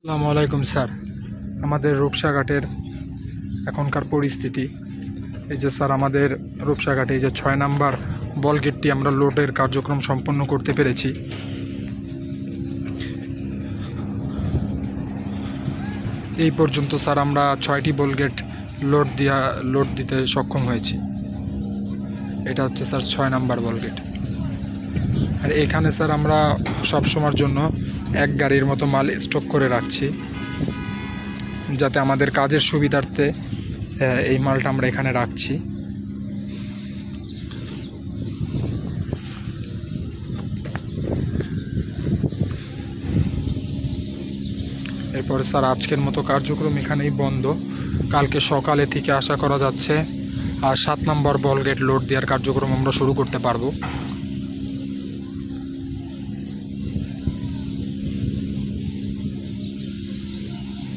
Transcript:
আসসালামু আলাইকুম স্যার। আমাদের রূপসাঘাটের এখনকার পরিস্থিতি এই যে স্যার, আমাদের রূপসাঘাটে এই যে 6 নাম্বার বল গেটটি আমরা লোডের কার্যক্রম সম্পন্ন করতে পেরেছি। এই পর্যন্ত স্যার আমরা 6টি বল গেট লোড দিতে সক্ষম হয়েছি। এটা হচ্ছে স্যার 6 নাম্বার বল গেট। আর এখানে স্যার আমরা সবসময়ের জন্য এক গাড়ির মতো মাল স্টক করে রাখছি, যাতে আমাদের কাজের সুবিধার্থে এই মালটা আমরা এখানে রাখছি। এরপরে স্যার আজকের মতো কার্যক্রম এখানেই বন্ধ। কালকে সকালে থেকে আশা করা যাচ্ছে 7 নম্বর বল গেট লোড দেওয়ার কার্যক্রম আমরা শুরু করতে পারবো।